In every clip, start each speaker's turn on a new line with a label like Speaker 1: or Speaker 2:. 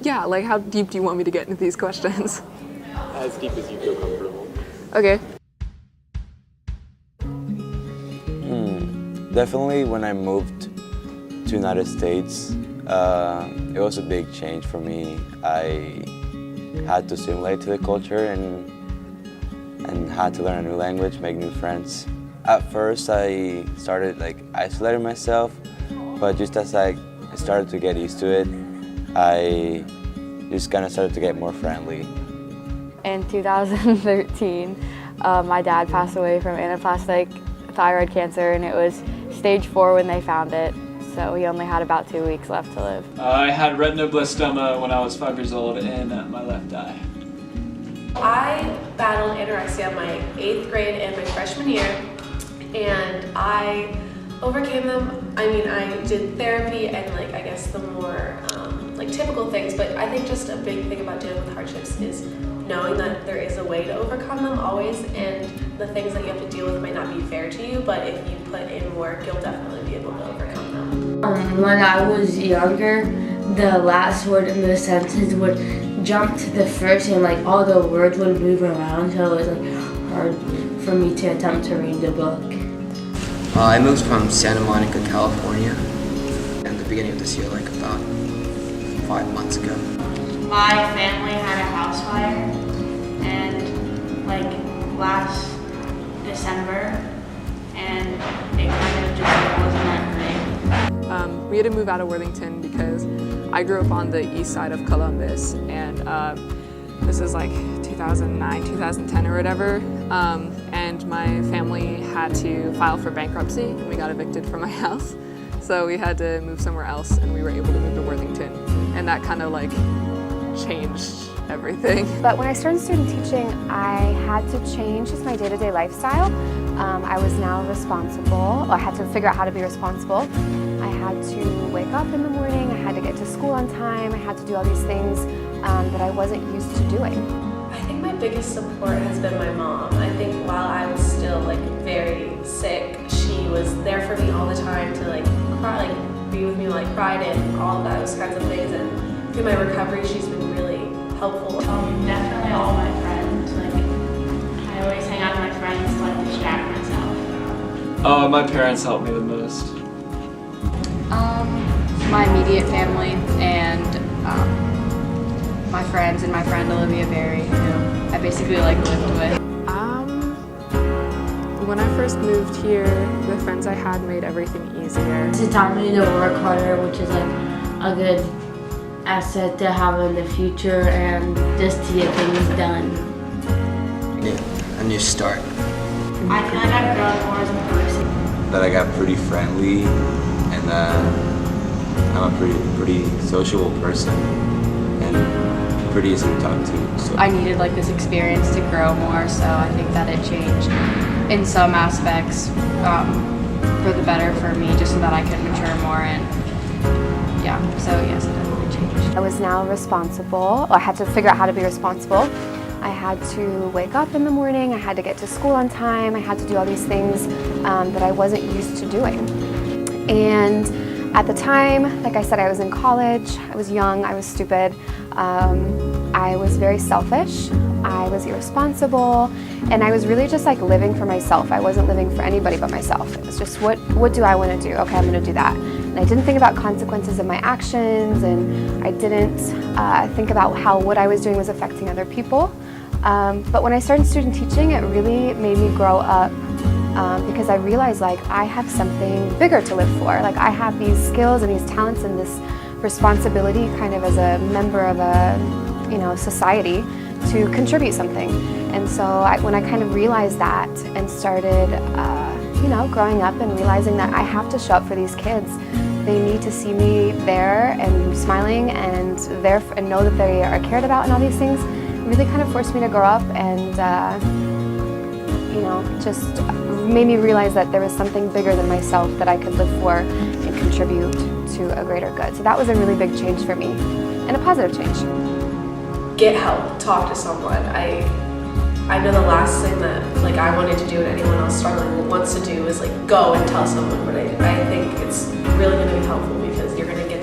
Speaker 1: Yeah, like how deep do you want me to get into these questions?
Speaker 2: As deep as you feel comfortable.
Speaker 1: Okay.
Speaker 3: Definitely when I moved to United States, it was a big change for me. I had to assimilate to the culture and had to learn a new language, make new friends. At first I started isolating myself, but just as I started to get used to it, I just kind of started to get more friendly.
Speaker 4: In 2013, my dad passed away from anaplastic thyroid cancer, and it was stage 4 when they found it, so he only had about 2 weeks left to live.
Speaker 5: I had retinoblastoma when I was 5 years old in my left eye.
Speaker 6: I battled anorexia my 8th grade and my freshman year, and I overcame them. I mean, I did therapy and I guess the more typical things, but I think just a big thing about dealing with hardships is knowing that there is a way to overcome them always, and the things that you have to deal with might not be fair to you, but if you put in work, you'll definitely be able to overcome them.
Speaker 7: When I was younger, the last word in the sentence would jump to the first, and all the words would move around, so it was hard for me to attempt to read the book.
Speaker 8: I moved from Santa Monica, California, at the beginning of this year, about 5 months ago.
Speaker 9: My family had a house fire, and last December, and it kind of just wasn't that great.
Speaker 1: We had to move out of Worthington because I grew up on the east side of Columbus, and this is 2009, 2010 or whatever, and my family had to file for bankruptcy, and we got evicted from my house. So we had to move somewhere else, and we were able to move to Worthington, and that kind of changed everything.
Speaker 10: But when I started student teaching, I had to change just my day-to-day lifestyle. I was now responsible. I had to figure out how to be responsible. I had to wake up in the morning, I had to get to school on time, I had to do all these things that I wasn't used to doing.
Speaker 6: I think my biggest support has been my mom. I think while I was still very sick, she was there for me all the time to cry, be with me, cried and all of those kinds of things. And through my recovery, she's been really helpful.
Speaker 9: Definitely all my friends. I always hang out with my friends to distract myself.
Speaker 5: My parents helped me the most.
Speaker 4: My immediate family and my friends and my friend Olivia Berry, who I basically lived with.
Speaker 1: When I first moved here, the friends I had made everything easier.
Speaker 7: It's taught me to work harder, which is a good asset to have in the future, and just to get things done.
Speaker 8: Yeah, a new start.
Speaker 9: I feel I've grown more as a person.
Speaker 3: That I got pretty friendly, and that I'm a pretty sociable person, and pretty easy to talk to. So
Speaker 4: I needed this experience to grow more, so I think that it changed in some aspects for the better for me, just so that I could mature more, and yeah, so yes, it definitely changed.
Speaker 10: I was now responsible. I had to figure out how to be responsible. I had to wake up in the morning, I had to get to school on time, I had to do all these things that I wasn't used to doing. And at the time, like I said, I was in college, I was young, I was stupid, I was very selfish, I was irresponsible, and I was really just living for myself. I wasn't living for anybody but myself. It was just, what do I want to do? Okay, I'm going to do that. And I didn't think about consequences of my actions, and I didn't think about how what I was doing was affecting other people. But when I started student teaching, it really made me grow up because I realized I have something bigger to live for. I have these skills and these talents and this responsibility kind of as a member of a society to contribute something. And so when I kind of realized that and started growing up and realizing that I have to show up for these kids, they need to see me there and smiling and there and know that they are cared about and all these things, really kind of forced me to grow up and just made me realize that there was something bigger than myself that I could live for and contribute to a greater good. So that was a really big change for me, and a positive change.
Speaker 6: Get help, talk to someone. I know the last thing that I wanted to do and anyone else struggling wants to do is go and tell someone, but I think it's really going to be helpful because you're going to get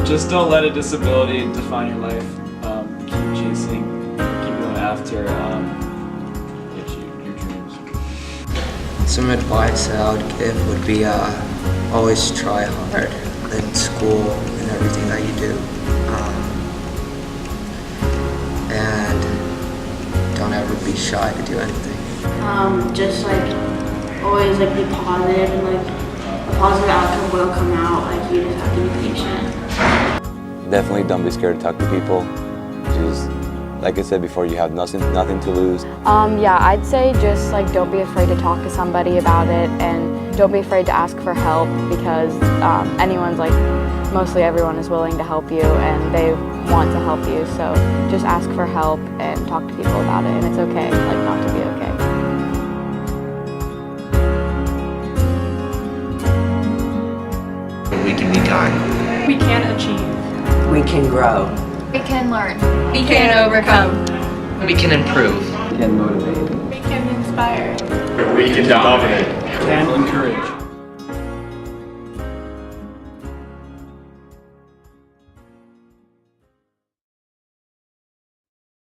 Speaker 5: Just don't let a disability define your life. Keep chasing, keep going after get your dreams.
Speaker 8: Some advice that I would give would be always try hard in school and everything that you do. And don't ever be shy to do anything.
Speaker 7: Just like always like be positive and like a positive outcome will come out. Like you just have to be patient.
Speaker 3: Definitely don't be scared to talk to people. Just like I said before, you have nothing to lose.
Speaker 4: Yeah, I'd say just like don't be afraid to talk to somebody about it, and don't be afraid to ask for help, because anyone's like, mostly everyone is willing to help you and they want to help you. So just ask for help and talk to people about it, and it's okay, like not to be okay.
Speaker 11: We can be kind.
Speaker 9: We can achieve.
Speaker 11: We can grow.
Speaker 10: We can learn.
Speaker 9: We can overcome.
Speaker 11: We can improve.
Speaker 5: We can motivate.
Speaker 9: We can inspire.
Speaker 2: We can dominate.
Speaker 5: Can encourage.